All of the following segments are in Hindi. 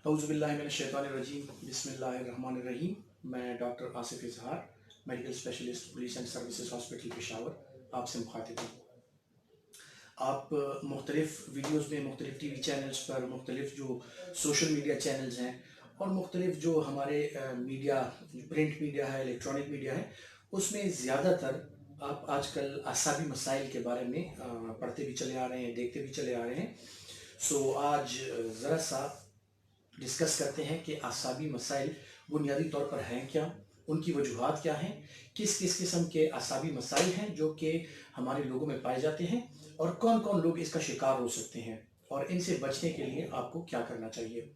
औज़ुबिल्लाहिमिनश्शैतानिर्रजीम बिस्मिल्लाहिर्रहमानिर्रहीम। मैं डॉक्टर आसिफ इजहार, medical specialist police and services hospital Peshawar आपसे मुखातिब हूँ। आप मुख्तलिफ़ वीडियोज़ में मुख्तलिफ़ टीवी चैनल्स पर मुख्तलिफ़ जो सोशल मीडिया चैनल्स हैं और मुख्तलिफ़ जो हमारे मीडिया, प्रिंट मीडिया है, इलेक्ट्रॉनिक मीडिया है, उसमें ज़्यादातर आप आजकल असाबी मसाइल के बारे में पढ़ते भी चले आ रहे हैं, देखते भी चले आ रहे हैं। सो आज ज़रा सा डिस्कस करते हैं कि असाबी मसाइल बुनियादी तौर पर हैं क्या, उनकी वजूहात क्या हैं, किस किस किस्म के असाबी मसाइल हैं जो कि हमारे लोगों में पाए जाते हैं और कौन कौन लोग इसका शिकार हो सकते हैं और इनसे बचने के लिए आपको क्या करना चाहिए।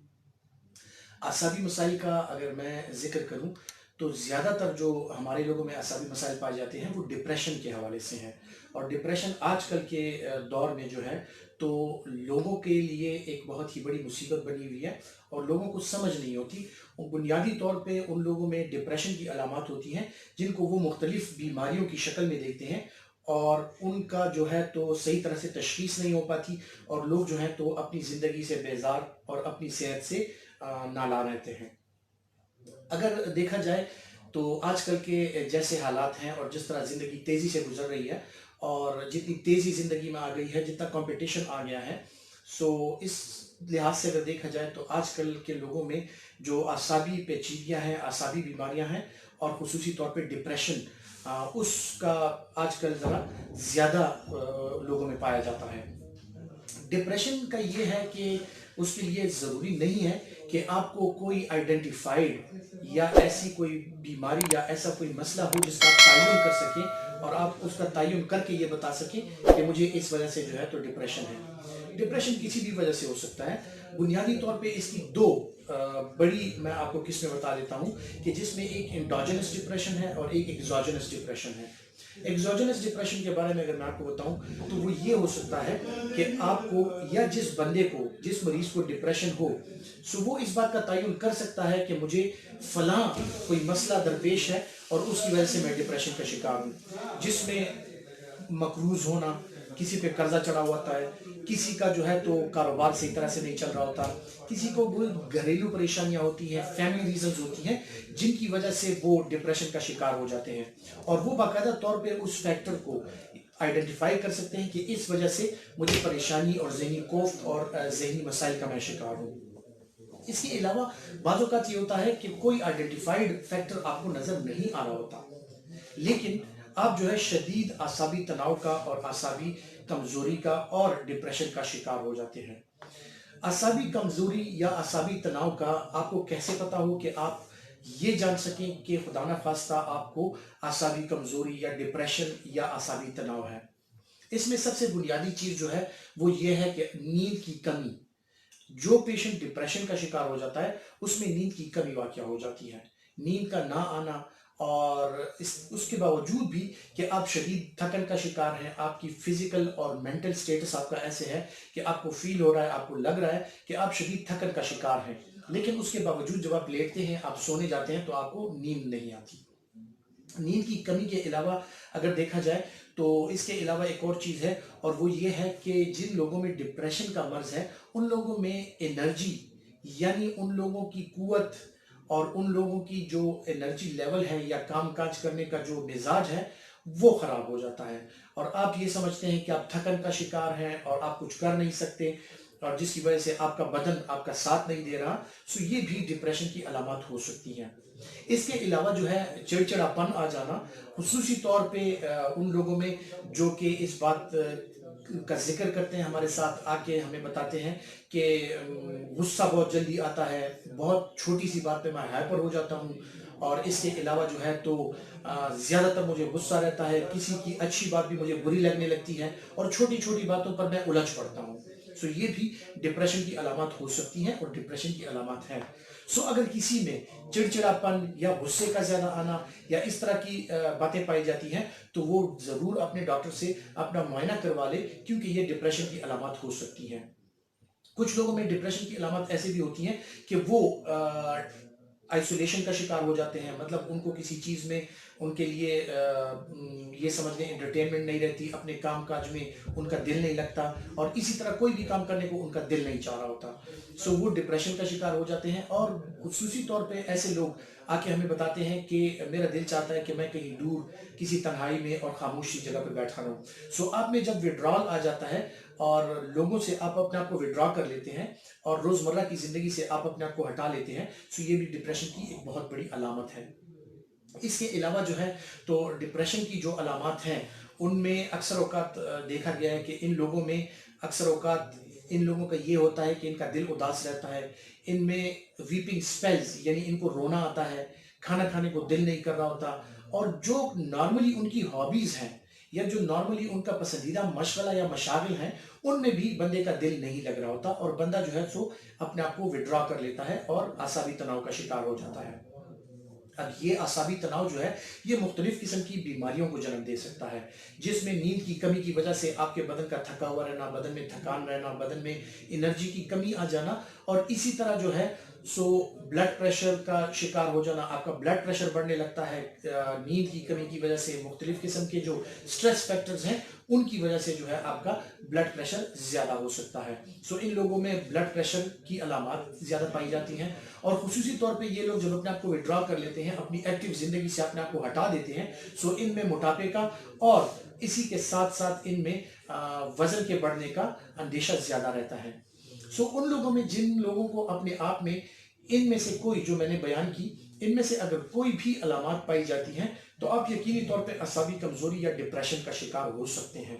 असाबी मसाइल का अगर मैं जिक्र करूं तो ज़्यादातर जो हमारे लोगों में असाबी मसाइल पाए जाते हैं वो डिप्रेशन के हवाले से हैं। और डिप्रेशन आजकल के दौर में जो है तो लोगों के लिए एक बहुत ही बड़ी मुसीबत बनी हुई है और लोगों को समझ नहीं होती। बुनियादी तौर पे उन लोगों में डिप्रेशन की अलामात होती हैं जिनको वो मुख्तलिफ बीमारियों की शक्ल में देखते हैं और उनका जो है तो सही तरह से तशखीस नहीं हो पाती और लोग जो है तो अपनी ज़िंदगी से बेजार और अपनी सेहत से नाला रहते हैं। अगर देखा जाए तो आजकल के जैसे हालात हैं और जिस तरह ज़िंदगी तेज़ी से गुजर रही है और जितनी तेज़ी ज़िंदगी में आ गई है, जितना कंपटीशन आ गया है, सो इस लिहाज से अगर देखा जाए तो आजकल के लोगों में जो असाबी पेचीदगियाँ हैं, असाबी बीमारियाँ हैं और खुसूसी तौर पे डिप्रेशन, उसका आजकल ज़रा ज़्यादा लोगों में पाया जाता है। डिप्रेशन का ये है कि उसके लिए ज़रूरी नहीं है कि आपको कोई आइडेंटिफाइड या ऐसी कोई बीमारी या ऐसा कोई मसला हो जिसका आप तयन कर सकें और आप उसका तयन करके ये बता सकें कि मुझे इस वजह से जो है तो डिप्रेशन है। डिप्रेशन किसी भी वजह से हो सकता है। बुनियादी तौर पे इसकी दो बड़ी मैं आपको किस्में बता देता हूँ कि जिसमें एक एंडोजेनस डिप्रेशन है और एक एक्सोजेनस डिप्रेशन है। एक्सोजेनस डिप्रेशन के बारे में अगर मैं आपको बताऊं तो वो ये हो सकता है कि आपको या जिस बंदे को, जिस मरीज को डिप्रेशन हो, सो वो इस बात का तयन कर सकता है कि मुझे फलां कोई मसला दरपेश है और उसकी वजह से मैं डिप्रेशन का शिकार हूँ, जिसमें मकरूज होना, किसी पे कर्जा चढ़ा हुआ होता है, किसी का जो है तो कारोबार सही तरह से नहीं चल रहा होता, किसी को कोई घरेलू परेशानियां होती हैं, फैमिली रीजंस होती हैं जिनकी वजह से वो डिप्रेशन का शिकार हो जाते हैं और वो बाकायदा तौर पे उस फैक्टर को आइडेंटिफाई कर सकते हैं कि इस वजह से मुझे परेशानी और जहनी कोफ्त और जहनी मसाइल का मैं शिकार हूँ। इसके अलावा बाज़ औक़ात ये होता है कि कोई आइडेंटिफाइड फैक्टर आपको नजर नहीं आ रहा होता, लेकिन आप जो है शदीद आसाबी तनाव का और आसाबी कमजोरी का और डिप्रेशन का शिकार हो जाते हैं। आसाबी कमजोरी या आसाबी तनाव का आपको कैसे पता हो कि आप ये जान सकें कि खुदा न खास्ता आपको आसाबी कमजोरी या डिप्रेशन या आसाबी तनाव है। इसमें सबसे बुनियादी चीज जो है वो ये है कि नींद की कमी। जो पेशेंट डिप्रेशन का शिकार हो जाता है उसमें नींद की कमी वाक़या हो जाती है, नींद का ना आना और उसके बावजूद भी कि आप शदीद थकन का शिकार हैं, आपकी फिजिकल और मेंटल स्टेटस आपका ऐसे है कि आपको फील हो रहा है, आपको लग रहा है कि आप शदीद थकन का शिकार हैं, लेकिन उसके बावजूद जब आप लेटते हैं, आप सोने जाते हैं तो आपको नींद नहीं आती। नींद की कमी के अलावा अगर देखा जाए तो इसके अलावा एक और चीज़ है और वो ये है कि जिन लोगों में डिप्रेशन का मर्ज है उन लोगों में एनर्जी, यानी उन लोगों की कुवत और उन लोगों की जो एनर्जी लेवल है या काम काज करने का जो मिजाज है वो खराब हो जाता है और आप ये समझते हैं कि आप थकन का शिकार हैं और आप कुछ कर नहीं सकते और जिसकी वजह से आपका बदन आपका साथ नहीं दे रहा। सो ये भी डिप्रेशन की अलामत हो सकती हैं। इसके अलावा जो है चिड़चिड़ापन आ जाना, खुसूसी तौर पे उन लोगों में जो कि इस बात का जिक्र करते हैं, हमारे साथ आके हमें बताते हैं कि गुस्सा बहुत जल्दी आता है, बहुत छोटी सी बात पे मैं हाइपर हो जाता हूँ और इसके अलावा जो है तो ज़्यादातर मुझे गुस्सा रहता है, किसी की अच्छी बात भी मुझे बुरी लगने लगती है और छोटी छोटी बातों पर मैं उलझ पड़ता हूँ। सो ये भी डिप्रेशन की अलामत हो सकती हैं और डिप्रेशन की अलामत है। सो अगर किसी में चिड़चिड़ापन या गुस्से का ज्यादा आना या इस तरह की बातें पाई जाती हैं तो वो जरूर अपने डॉक्टर से अपना मुआयना करवा ले, क्योंकि ये डिप्रेशन की अलामत हो सकती हैं। कुछ लोगों में डिप्रेशन की अलामत ऐसी भी होती हैं कि वो आइसोलेशन का शिकार हो जाते हैं, मतलब उनको किसी चीज़ में उनके लिए ये समझ लें एंटरटेनमेंट नहीं रहती, अपने काम काज में उनका दिल नहीं लगता, और इसी तरह कोई भी काम करने को उनका दिल नहीं चाह रहा होता। सो वो डिप्रेशन का शिकार हो जाते हैं। और खुसूसी तौर पे ऐसे लोग आके हमें बताते हैं कि मेरा दिल चाहता है कि मैं कहीं दूर किसी तन्हाई में और खामोशी जगह पे बैठा रहूं। सो आप में जब विड्रॉल आ जाता है और लोगों से आप अपने आप को विड्रॉ कर लेते हैं और रोजमर्रा की जिंदगी से आप अपने आप को हटा लेते हैं, तो ये भी डिप्रेशन की एक बहुत बड़ी अलामत है। इसके अलावा जो है तो डिप्रेशन की जो अलामत हैं उनमें अक्सर औकात देखा गया है कि इन लोगों में अक्सर औकात इन लोगों का ये होता है कि इनका दिल उदास रहता है, इनमें वीपिंग स्पेल्स यानी इनको रोना आता है, खाना खाने को दिल नहीं कर रहा होता, और जो नॉर्मली उनकी हॉबीज हैं या जो नॉर्मली उनका पसंदीदा मशगला या मशागिल हैं उनमें भी बंदे का दिल नहीं लग रहा होता, और बंदा जो है सो अपने आप को विड्रॉ कर लेता है और आसाबी तनाव का शिकार हो जाता है। अब ये आसाबी तनाव जो है ये मुख्तलिफ किस्म की बीमारियों को जन्म दे सकता है, जिसमें नींद की कमी की वजह से आपके बदन का थका हुआ रहना, बदन में थकान रहना, बदन में एनर्जी की कमी आ जाना, और इसी तरह जो है सो ब्लड प्रेशर का शिकार हो जाना, आपका ब्लड प्रेशर बढ़ने लगता है नींद की कमी की वजह से, मुख्तलिफ किस्म के जो स्ट्रेस फैक्टर्स हैं उनकी वजह से जो है आपका ब्लड प्रेशर ज्यादा हो सकता है। सो इन लोगों में ब्लड प्रेशर की अलामत ज्यादा पाई जाती हैं, और खुसूसी तौर पे ये लोग जब अपने आप को विड्रॉ कर लेते हैं, अपनी एक्टिव जिंदगी से अपने आप को हटा देते हैं, सो इनमें मोटापे का और इसी के साथ साथ इनमें वजन के बढ़ने का अंदेशा ज्यादा रहता है। सो उन लोगों में जिन लोगों को अपने आप में इनमें से कोई जो मैंने बयान की इनमें से अगर कोई भी अलामत पाई जाती हैं तो आप यकीनी तौर पे असाबी कमजोरी या डिप्रेशन का शिकार हो सकते हैं।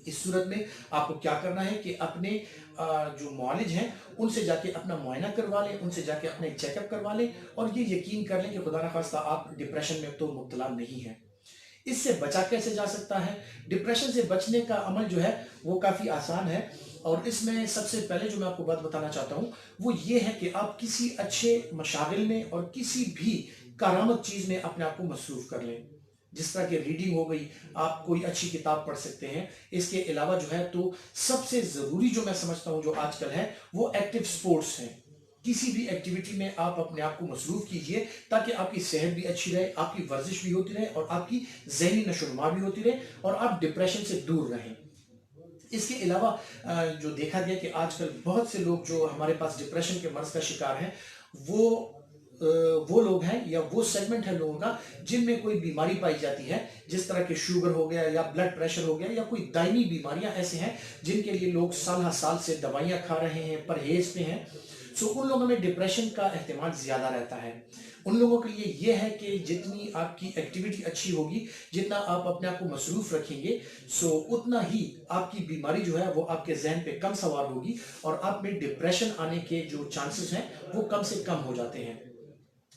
इस सूरत में आपको क्या करना है कि अपने जो मौलिज हैं उनसे जाके अपना मुआयना करवा लें, उनसे जाके अपना एक चेकअप करवा लें, और ये यकीन कर लें कि खुदा न खास्ता आप डिप्रेशन में तो मुब्तला नहीं है। इससे बचा कैसे जा सकता है? डिप्रेशन से बचने का अमल जो है वो काफी आसान है, और इसमें सबसे पहले जो मैं आपको बात बताना चाहता हूं वो ये है कि आप किसी अच्छे मशागिल में और किसी भी करामत चीज में अपने आप को मसरूफ कर लें। जिस तरह की रीडिंग हो गई, आप कोई अच्छी किताब पढ़ सकते हैं। इसके अलावा जो है तो सबसे जरूरी जो मैं समझता हूं जो आजकल है वो एक्टिव स्पोर्ट्स हैं। किसी भी एक्टिविटी में आप अपने आप को मसरूफ कीजिए ताकि आपकी सेहत भी अच्छी रहे, आपकी वर्जिश भी होती रहे और आपकी जहनी नशोनुमा भी होती रहे और आप डिप्रेशन से दूर रहें। इसके अलावा जो देखा गया कि आजकल बहुत से लोग जो हमारे पास डिप्रेशन के मर्ज का शिकार हैं वो वो लोग हैं या वो सेगमेंट है लोगों का जिनमें कोई बीमारी पाई जाती है, जिस तरह के शुगर हो गया या ब्लड प्रेशर हो गया या कोई दायमी बीमारियां ऐसे हैं जिनके लिए लोग साल हर साल से दवाइयां खा रहे हैं, परहेज पे हैं। सो उन लोगों में डिप्रेशन का एहतिमाल ज्यादा रहता है। उन लोगों के लिए यह है कि जितनी आपकी एक्टिविटी अच्छी होगी, जितना आप अपने आप को मसरूफ रखेंगे, सो उतना ही आपकी बीमारी जो है वो आपके जहन पे कम सवार होगी और आप में डिप्रेशन आने के जो चांसेस हैं वो कम से कम हो जाते हैं।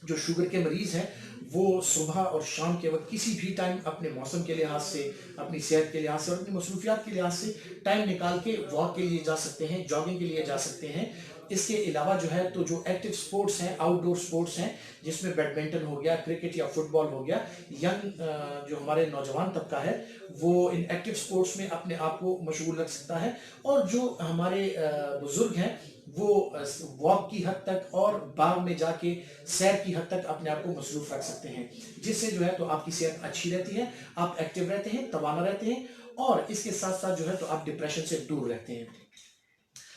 जो शुगर के मरीज हैं वो सुबह और शाम के वक्त किसी भी टाइम अपने मौसम के लिहाज से, अपनी सेहत के लिहाज से और अपनी मसरूफियात के लिहाज से टाइम निकाल के वॉक के लिए जा सकते हैं, जॉगिंग के लिए जा सकते हैं। इसके अलावा जो है तो जो एक्टिव स्पोर्ट्स हैं, आउटडोर स्पोर्ट्स हैं, जिसमें बैडमिंटन हो गया, क्रिकेट या फुटबॉल हो गया, यंग जो हमारे नौजवान तबका है वो इन एक्टिव स्पोर्ट्स में अपने आप को मशगूल रख सकता है। और जो हमारे बुजुर्ग हैं वो वॉक की हद तक और बाग में जाके सैर की हद तक अपने आप को मसरूफ रख सकते हैं, जिससे जो है तो आपकी सेहत अच्छी रहती है, आप एक्टिव रहते हैं, तवाना रहते हैं, और इसके साथ साथ जो है तो आप डिप्रेशन से दूर रहते हैं।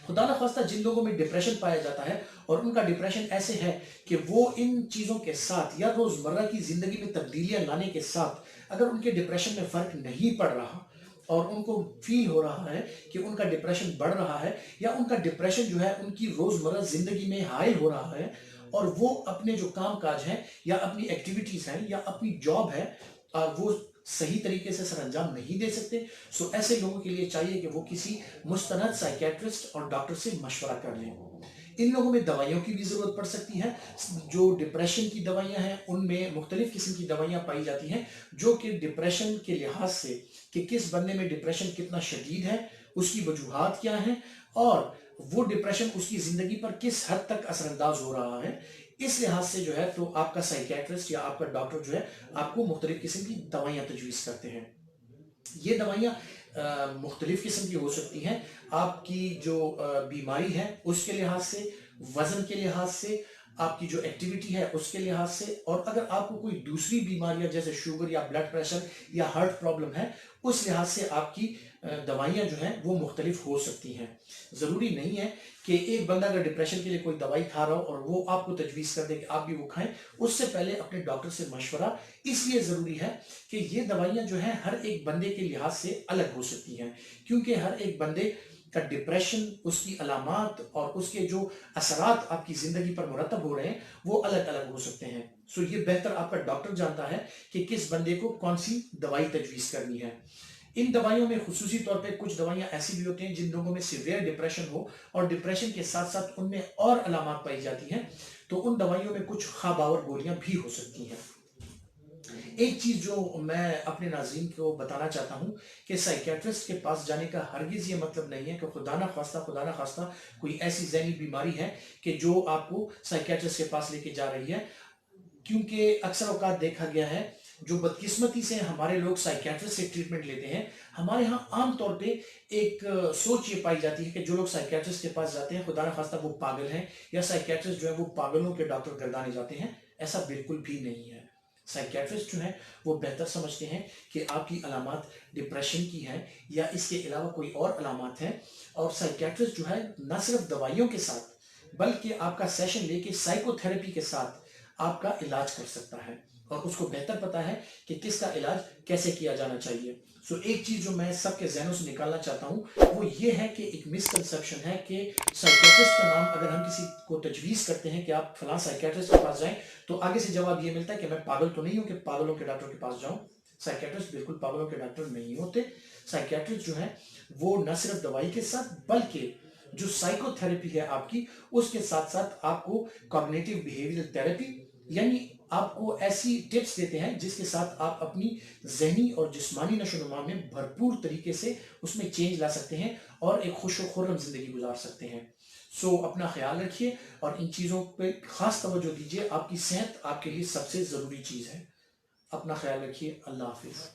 खुदा न खास्ता जिन लोगों में डिप्रेशन पाया जाता है और उनका डिप्रेशन ऐसे है कि वो इन चीज़ों के साथ या रोज़मर्रा की ज़िंदगी में तब्दीलियां लाने के साथ अगर उनके डिप्रेशन में फ़र्क नहीं पड़ रहा और उनको फील हो रहा है कि उनका डिप्रेशन बढ़ रहा है या उनका डिप्रेशन जो है उनकी रोज़मर्रा ज़िंदगी में हायल हो रहा है और वो अपने जो काम काज हैं या अपनी एक्टिविटीज़ हैं या अपनी जॉब है वो सही तरीके से सर अंजाम नहीं दे सकते, सो ऐसे लोगों के लिए चाहिए कि वो किसी मुस्तनद साइकेट्रिस्ट और डॉक्टर से मशवरा कर लें। इन लोगों में दवाइयों की भी जरूरत पड़ सकती है। जो डिप्रेशन की दवाइयां हैं उनमें मुख्तलिफ किस्म की दवाइयां पाई जाती हैं जो कि डिप्रेशन के लिहाज से कि किस बंदे में डिप्रेशन कितना शदीद है, उसकी वजूहात क्या है और वो डिप्रेशन उसकी जिंदगी पर किस हद तक असरअंदाज हो रहा है, इस लिहाज से जो है तो आपका साइकेट्रिस्ट या आपका डॉक्टर जो है आपको मुख्तलिफ किस्म की दवाइयां तजवीज़ करते हैं। ये दवाइयाँ मुख्तलिफ किस्म की हो सकती हैं। आपकी जो बीमारी है उसके लिहाज से, वजन के लिहाज से, आपकी जो एक्टिविटी है उसके लिहाज से, और अगर आपको कोई दूसरी बीमारियां जैसे शुगर या ब्लड प्रेशर या हार्ट प्रॉब्लम है उस लिहाज से आपकी दवाइयां जो हैं वो मुख्तलिफ हो सकती हैं। ज़रूरी नहीं है कि एक बंदा अगर डिप्रेशन के लिए कोई दवाई खा रहा हो और वो आपको तजवीज़ कर दे कि आप भी वो खाएं, उससे पहले अपने डॉक्टर से मशवरा इसलिए ज़रूरी है कि ये दवाइयां जो हैं हर एक बंदे के लिहाज से अलग हो सकती हैं, क्योंकि हर एक बंदे का डिप्रेशन, उसकी अलामात और उसके जो असरात आपकी ज़िंदगी पर मुरतब हो रहे हैं वो अलग अलग हो सकते हैं। सो ये बेहतर आपका डॉक्टर जानता है कि किस बंदे को कौन सी दवाई तजवीज़ करनी है। इन दवाइयों में खुसूसी तौर पे कुछ दवाइयां ऐसी भी होती हैं जिन लोगों में सीवियर डिप्रेशन हो और डिप्रेशन के साथ साथ उनमें और अलामात पाई जाती हैं, तो उन दवाइयों में कुछ ख़ाबावर गोलियां भी हो सकती हैं। एक चीज जो मैं अपने नाज़रीन को बताना चाहता हूं कि साइकियाट्रिस्ट के पास जाने का हरगिज ये मतलब नहीं है कि खुदा ना खास्ता कोई ऐसी जहनी बीमारी है कि जो आपको साइकियाट्रिस्ट के पास लेके जा रही है, क्योंकि अक्सर औकात देखा गया है जो बदकिस्मती से हमारे लोग साइकियाट्रिस्ट से ट्रीटमेंट लेते हैं, हमारे यहाँ आम तौर पे एक सोच ये पाई जाती है कि जो लोग साइकियाट्रिस्ट के पास जाते हैं खुदा न खास्ता वो पागल हैं, या साइकियाट्रिस्ट जो है वो पागलों के डॉक्टर गर्दाने जाते हैं। ऐसा बिल्कुल भी नहीं है। साइकियाट्रिस्ट जो है वो बेहतर समझते हैं कि आपकी अलामात डिप्रेशन की है या इसके अलावा कोई और अलामात हैं, और साइकियाट्रिस्ट जो है न सिर्फ दवाइयों के साथ बल्कि आपका सेशन लेके साइकोथेरेपी के साथ आपका इलाज कर सकता है, और उसको बेहतर पता है कि किसका इलाज कैसे किया जाना चाहिए। सो एक चीज जो मैं सबके जहनों से निकालना चाहता हूं वो ये है कि एक मिसकंसेप्शन है कि साइकियाट्रिस्ट का नाम अगर हम किसी को तजवीज़ करते हैं कि आप फलां साइकियाट्रिस्ट के पास जाएं, तो आगे से जवाब ये मिलता है कि मैं पागल तो नहीं हूं कि पागलों के डॉक्टर के पास जाऊं। साइकियाट्रिस्ट बिल्कुल पागलों के डॉक्टर नहीं होते। साइकियाट्रिस्ट जो है वो न सिर्फ दवाई के साथ बल्कि जो साइकोथेरेपी है आपकी उसके साथ साथ आपको कॉग्निटिव बिहेवियरल थेरेपी, यानी आपको ऐसी टिप्स देते हैं जिसके साथ आप अपनी जहनी और जिस्मानी नशोनुमा में भरपूर तरीके से उसमें चेंज ला सकते हैं और एक खुश व खुर्रम जिंदगी गुजार सकते हैं। सो अपना ख्याल रखिए और इन चीज़ों पे खास तवज्जो दीजिए। आपकी सेहत आपके लिए सबसे ज़रूरी चीज़ है। अपना ख्याल रखिए। अल्लाह हाफिज़।